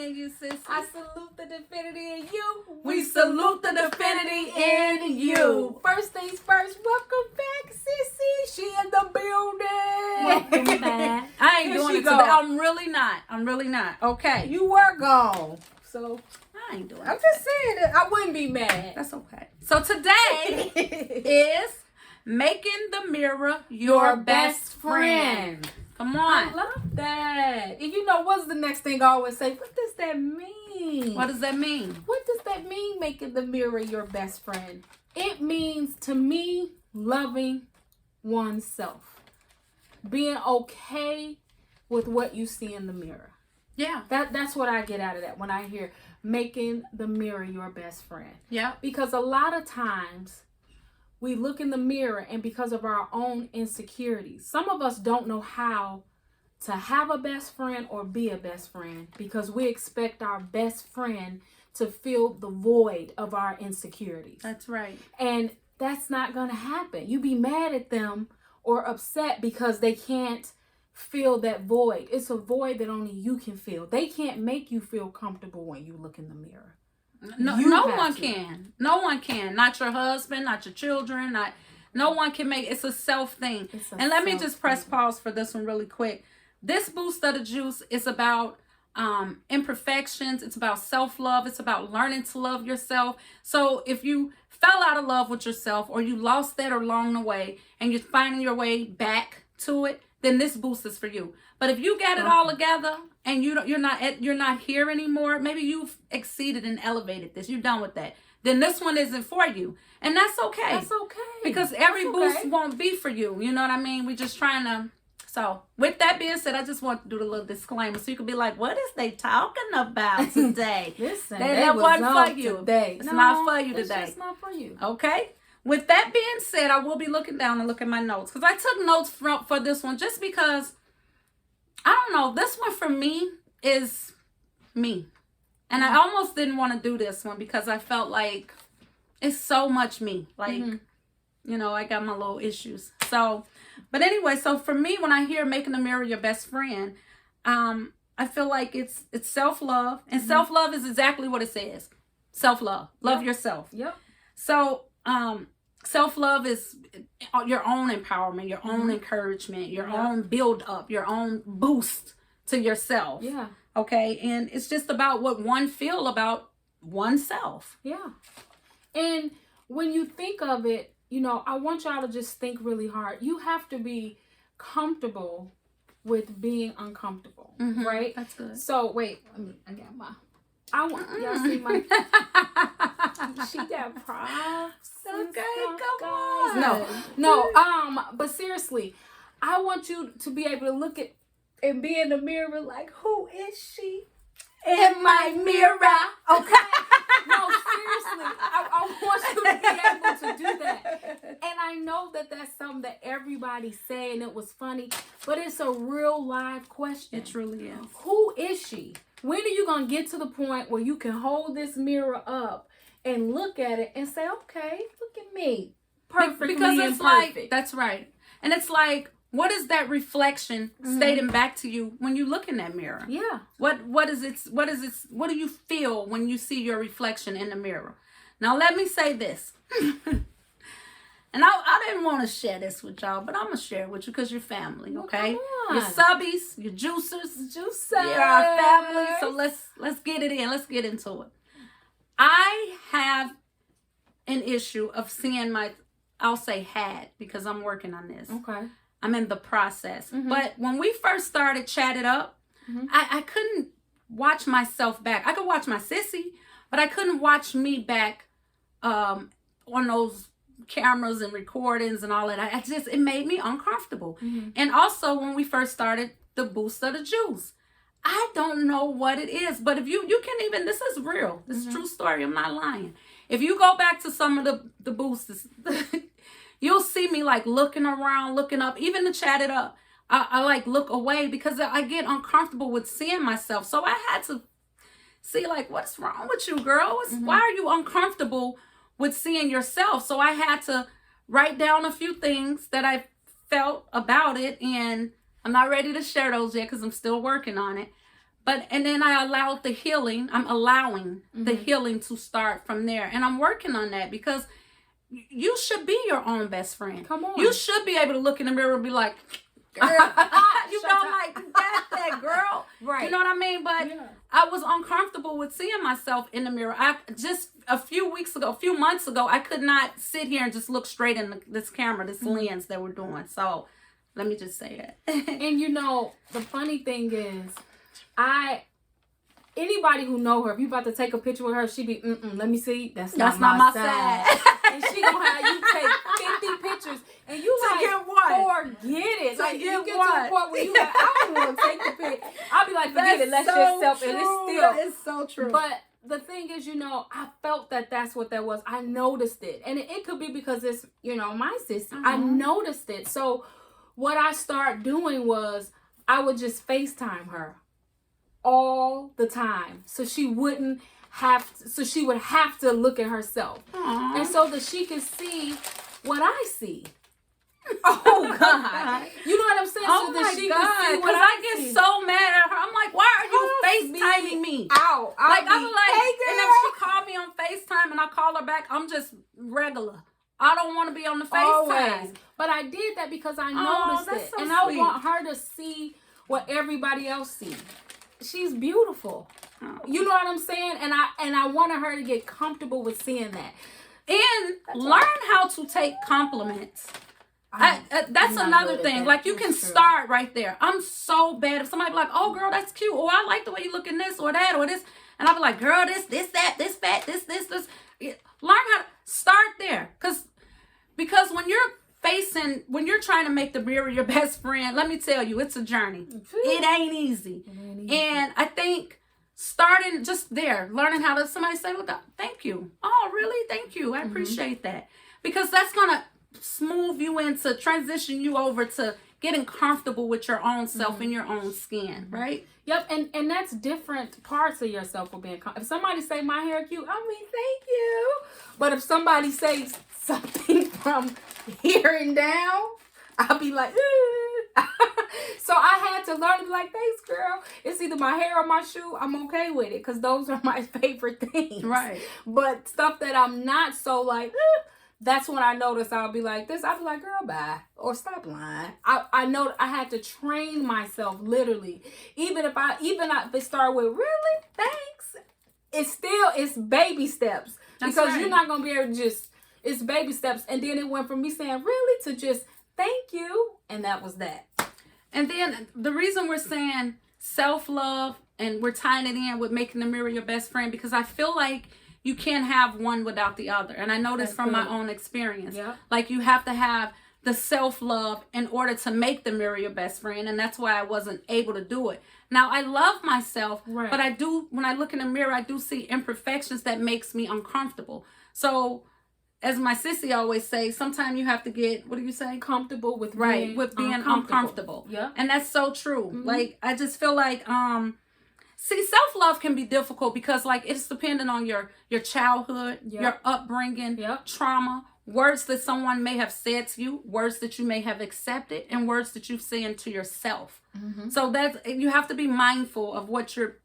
in you, sis. I salute the divinity in you. We salute the divinity in you. First things first, welcome back, sissy. She in the building. Welcome back. I ain't doing it today. I'm really not. Okay. You were gone. So I ain't doing it. I'm just saying that I wouldn't be mad. That's okay. So today is making the mirror your best friend. Come on. I love that. And you know, what's the next thing I always say? What does that mean? What does that mean? What does that mean, making the mirror your best friend? It means, to me, loving oneself. Being okay with what you see in the mirror. Yeah. That's what I get out of that when I hear making the mirror your best friend. Yeah. Because a lot of times we look in the mirror, and because of our own insecurities, some of us don't know how to have a best friend or be a best friend, because we expect our best friend to fill the void of our insecurities. That's right. And that's not going to happen. You be mad at them or upset because they can't fill that void. It's a void that only you can fill. They can't make you feel comfortable when you look in the mirror. No one can. No one can. Not your husband, not your children, no one can make it's a self thing. And let me just press pause for this one really quick. This boost of the juice is about imperfections. It's about self-love. It's about learning to love yourself. So if you fell out of love with yourself, or you lost that along the way and you're finding your way back to it, then this boost is for you. But if you got it all together and you're not here anymore, maybe you've exceeded and elevated this, you're done with that, then this one isn't for you. And that's okay. That's okay. Because every boost won't be for you. You know what I mean? We're just trying to. So with that being said, I just want to do the little disclaimer so you can be like, what is they talking about today? Listen, that wasn't for you. Today. It's not for you today. It's just not for you. Okay? With that being said, I will be looking down and looking at my notes, because I took notes for this one just because, I don't know, this one for me is me. And I almost didn't want to do this one because I felt like it's so much me. Like, you know, I got my little issues. So, but anyway, so for me, when I hear making the mirror your best friend, I feel like it's self-love. And self-love is exactly what it says. Self-love. Love yourself. Yep. So, self-love is your own empowerment, your own encouragement, your own build up, your own boost to yourself. Yeah. Okay. And it's just about what one feel about oneself. Yeah. And when you think of it, you know, I want y'all to just think really hard. You have to be comfortable with being uncomfortable, right? That's good. So wait, I got my. I want y'all see my. She got props. Okay, come on. No. But seriously, I want you to be able to look at and be in the mirror like, who is she in my mirror? Okay. No, seriously, I want you to be able to do that. And I know that that's something that everybody's saying. It was funny, but it's a real live question. It truly is. Who is she? When are you going to get to the point where you can hold this mirror up and look at it and say, okay, look at me. Perfectly because it's imperfect. like, that's right. And it's like, what is that reflection stating back to you when you look in that mirror? Yeah. What do you feel when you see your reflection in the mirror? Now let me say this. And I didn't want to share this with y'all, but I'm going to share it with you because you're family, okay? Well, your subbies, your juicers. Juicers. You're our family. So let's get it in. Let's get into it. I have an issue of seeing I'll say had, because I'm working on this. Okay. I'm in the process. But when we first started Chat It Up, I couldn't watch myself back. I could watch my sissy, but I couldn't watch me back on those cameras and recordings and all that. It made me uncomfortable. And also when we first started the boost of the juice, I don't know what it is, but if you can even, this is real. This is true story. I'm not lying. If you go back to some of the boosts, you'll see me like looking around, looking up, even to Chat It Up. I like look away because I get uncomfortable with seeing myself. So I had to see like, what's wrong with you, girl? Why are you uncomfortable with seeing yourself? So I had to write down a few things that I felt about it. And I'm not ready to share those yet because I'm still working on it. and then I allowed the healing. I'm allowing the healing to start from there. And I'm working on that because you should be your own best friend. Come on. You should be able to look in the mirror and be like, girl, you know, like, you got that, girl. Right. You know what I mean? But I was uncomfortable with seeing myself in the mirror. I just a few months ago, I could not sit here and just look straight in this camera, this lens that we're doing. So let me just say that. And you know, the funny thing is, anybody who know her, if you about to take a picture with her, she be, let me see. That's not my side. And she gonna have you take 50 pictures, and you to like, get what? Forget it. To Like, get you get what? to the point where you like, I don't want to take the pic. I'll be like, forget it. Let's so just self. true. And it's still. That is so true. But the thing is, you know, I felt that's what that was. I noticed it. And it could be because it's, you know, my sister. I noticed it. So what I started doing was I would just FaceTime her all the time. So she would have to look at herself. Aww. And so that she could see what I see. Oh God. You know what I'm saying? Oh so my that she God. can see what Because I get so mad at her. I'm like, why are you FaceTiming me? Out. Like, I'm like, hey, and if she called me on FaceTime and I call her back, I'm just regular. I don't want to be on the FaceTime. Always. But I did that because I noticed it. So and sweet. I want her to see what everybody else sees. She's beautiful. Oh. You know what I'm saying? And I wanted her to get comfortable with seeing that. And learn how to take compliments. That's another thing. Like, you can start right there. I'm so bad if somebody be like, oh, girl, that's cute. Or I like the way you look in this or that or this. And I'll be like, girl, this, that, this fat, this. Learn how to start there. Because when you're trying to make the mirror your best friend, let me tell you, it's a journey. It ain't easy. And I think starting just there, learning how to somebody say, well, thank you. Oh, really? Thank you. I appreciate that. Because that's going to smooth you into, transition you over to getting comfortable with your own self in your own skin, right? Yep, and that's different parts of yourself will be if somebody say my hair cute, I mean, thank you. But if somebody says something from here and down, I'll be like, so I had to learn to be like, thanks, girl. It's either my hair or my shoe. I'm okay with it because those are my favorite things. Right. But stuff that I'm not so like, that's when I notice I'll be like this. I'll be like, girl, bye. Or stop lying. I know I had to train myself literally. Even if it start with really, thanks. It's baby steps. That's because right. you're not gonna be able to it's baby steps. And then it went from me saying really to just thank you. And that was that. And then the reason we're saying self-love and we're tying it in with making the mirror your best friend, because I feel like you can't have one without the other. And I know this from my own experience. Yeah. Like, you have to have the self-love in order to make the mirror your best friend. And that's why I wasn't able to do it. Now, I love myself, right. but when I look in the mirror, I do see imperfections that makes me uncomfortable. So, as my sissy always says, sometimes you have to get, what do you say? Comfortable with being uncomfortable. Yeah. And that's so true. Like, I just feel like, see, self-love can be difficult because, like, it's dependent on your childhood, your upbringing, trauma, words that someone may have said to you, words that you may have accepted, and words that you've said to yourself. So you have to be mindful of what you're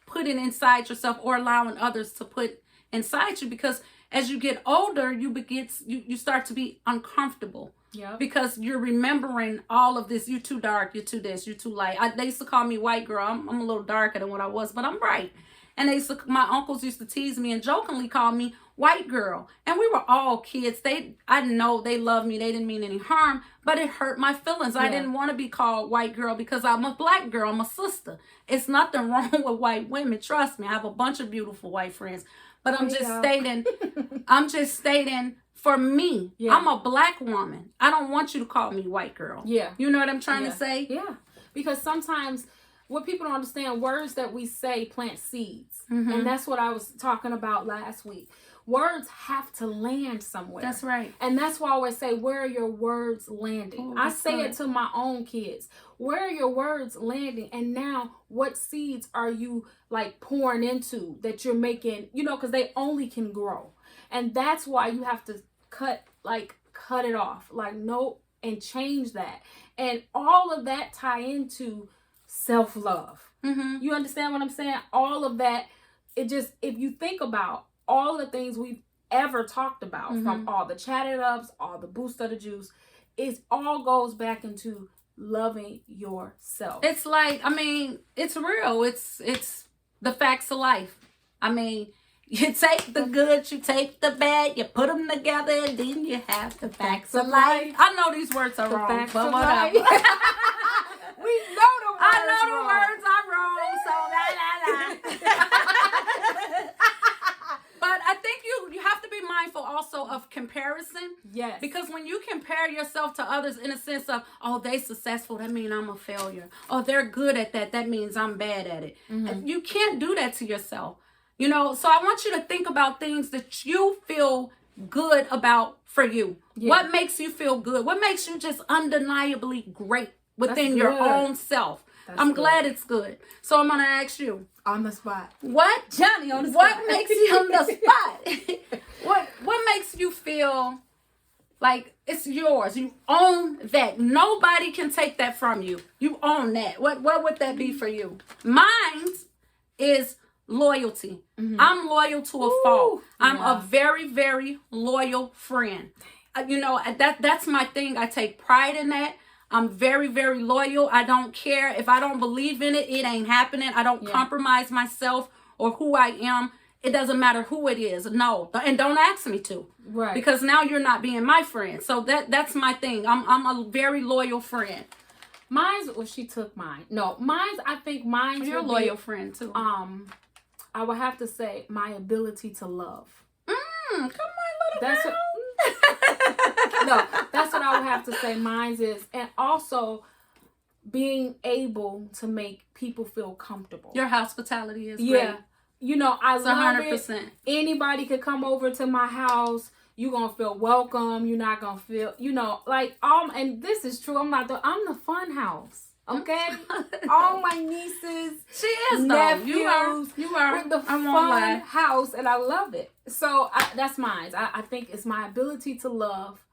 putting inside yourself or allowing others to put inside you, because as you get older, you start to be uncomfortable. Yeah. Because you're remembering all of this. You're too dark. You're too this. You're too light. They used to call me white girl. I'm a little darker than what I was, but I'm bright. And my uncles used to tease me and jokingly call me white girl. And we were all kids. I know they loved me. They didn't mean any harm, but it hurt my feelings. Yeah. I didn't want to be called white girl because I'm a black girl. I'm a sister. It's nothing wrong with white women. Trust me. I have a bunch of beautiful white friends. But I'm just stating for me, I'm a black woman. I don't want you to call me white girl. Yeah. You know what I'm trying to say? Yeah. Because sometimes what people don't understand, words that we say plant seeds. And that's what I was talking about last week. Words have to land somewhere. That's right. And that's why I always say, where are your words landing? I say it to my own kids. Where are your words landing? And now, what seeds are you like pouring into that you're making, because they only can grow. And that's why you have to cut it off. Like, nope, and change that. And all of that tie into self-love. You understand what I'm saying? All of that, it just, if you think about all the things we've ever talked about, from all the chat it ups, all the boost of the juice, it all goes back into loving yourself. It's like, I mean, it's real. It's the facts of life. I mean, you take the good, you take the bad, you put them together, and then you have the facts of life. I know these words are wrong, but whatever. We know the words I know the words are wrong, so But I think you have to be mindful also of comparison. Yes. Because when you compare yourself to others in a sense of, oh, they successful, that means I'm a failure. Oh, they're good at that, that means I'm bad at it. You can't do that to yourself. You know, so I want you to think about things that you feel good about for you. Yeah. What makes you feel good? What makes you just undeniably great within your own self? I'm glad it's good. So I'm going to ask you. On the spot. What? Johnny on the spot. What makes you on the spot? What makes you feel like it's yours? You own that. Nobody can take that from you. You own that. What would that be for you? Mine is loyalty. I'm loyal to a fault. I'm a very, very loyal friend. You know, that's my thing. I take pride in that. I'm very, very loyal. I don't care. If I don't believe in it, it ain't happening. I don't compromise myself or who I am. It doesn't matter who it is. No. And don't ask me to. Right. Because now you're not being my friend. So that's my thing. I'm a very loyal friend. Mine's, well, she took mine. No, mine's, I think mine's. You're a loyal friend too. I would have to say my ability to love. Come on, little girl. No, that's what I would have to say mine is. And also being able to make people feel comfortable. Your hospitality is great. You know, I love 100%. it. Anybody could come over to my house. You're going to feel welcome. You're not going to feel, you know, like, and this is true. I'm the fun house. Okay? All my nieces. She is, nephews. Though. You are. With the fun house, and I love it. So that's mine. I think it's my ability to love,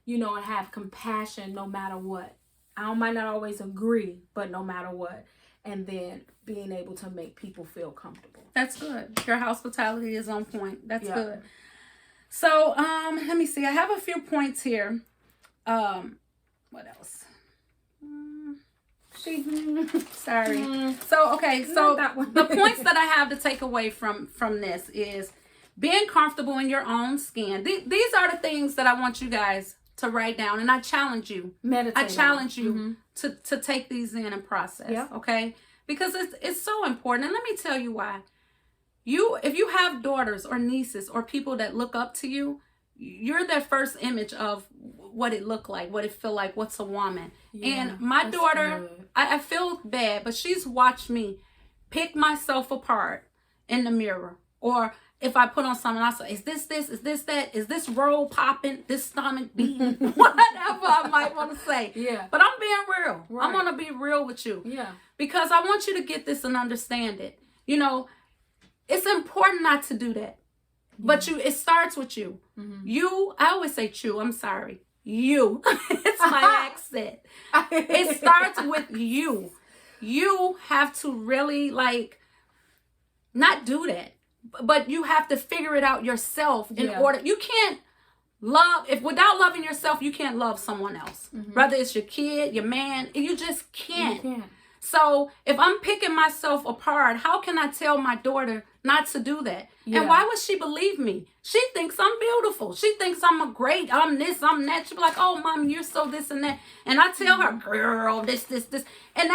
you know, and have compassion no matter what. I might not always agree, but no matter what. And then being able to make people feel comfortable. That's good. Your hospitality is on point. That's good. So, let me see. I have a few points here. What else? Sorry. So, okay. So the points that I have to take away from this is being comfortable in your own skin. These are the things that I want you guys to write down, and I challenge you. Meditate. I challenge you to take these in and process. Yeah. Okay. Because it's so important. And let me tell you why. If you have daughters or nieces or people that look up to you, you're their first image of what it looked like, what it feel like, what's a woman. And my daughter, I feel bad, but she's watched me pick myself apart in the mirror. Or if I put on something, I say, is this, is this, that? Is this roll popping? This stomach beating? Whatever I might want to say. Yeah. But I'm being real. Right. I'm going to be real with you. Yeah. Because I want you to get this and understand it. You know, it's important not to do that. But it starts with you. I always say you, I'm sorry. You. It's my accent. It starts with you. You have to really not do that. But you have to figure it out yourself in order. You can't love, without loving yourself, you can't love someone else. Whether it's your kid, your man, you just can't. You can't. So if I'm picking myself apart, how can I tell my daughter not to do that? Yeah. And why would she believe me? She thinks I'm beautiful. She thinks I'm I'm this, I'm that. She'll be like, oh, Mom, you're so this and that. And I tell her, girl, this. And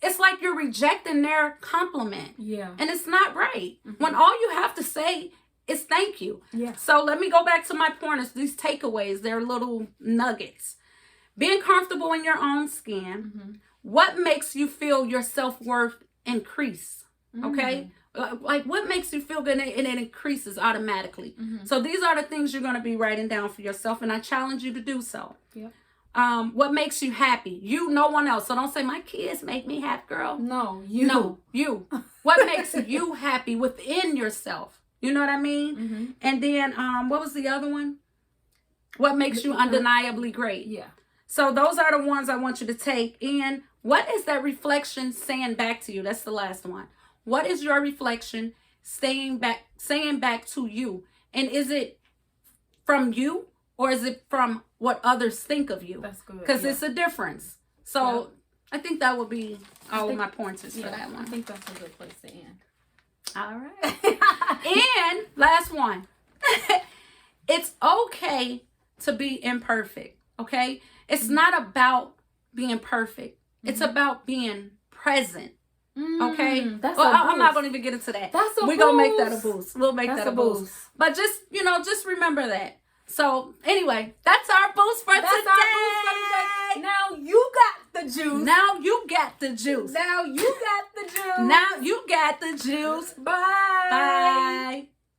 it's like you're rejecting their compliment. Yeah. And it's not right. When all you have to say is thank you. Yeah. So let me go back to my pointers. These takeaways, they're little nuggets. Being comfortable in your own skin. What makes you feel your self-worth increase? Okay? Like what makes you feel good, and it increases automatically. So these are the things you're going to be writing down for yourself, and I challenge you to do so. Yeah. What makes you happy? You, no one else. So don't say my kids make me happy, girl. No, you. No, you. What makes you happy within yourself? You know what I mean? And then what was the other one? What makes you undeniably great? Yeah. So those are the ones I want you to take in What is that reflection saying back to you? That's the last one. What is your reflection saying back to you? And is it from you or is it from what others think of you? That's good. Because it's a difference. So I think that would be all of my pointers for that one. I think that's a good place to end. All right. And last one. It's okay to be imperfect. Okay? It's not about being perfect. It's about being present. Okay? I'm not going to even get into that. We're going to make that a boost. We'll make that a boost. But just remember that. So, anyway, that's our boost for today. Now you got the juice. Now you got the juice. Now you got the juice. Now you got the juice. Bye. Bye.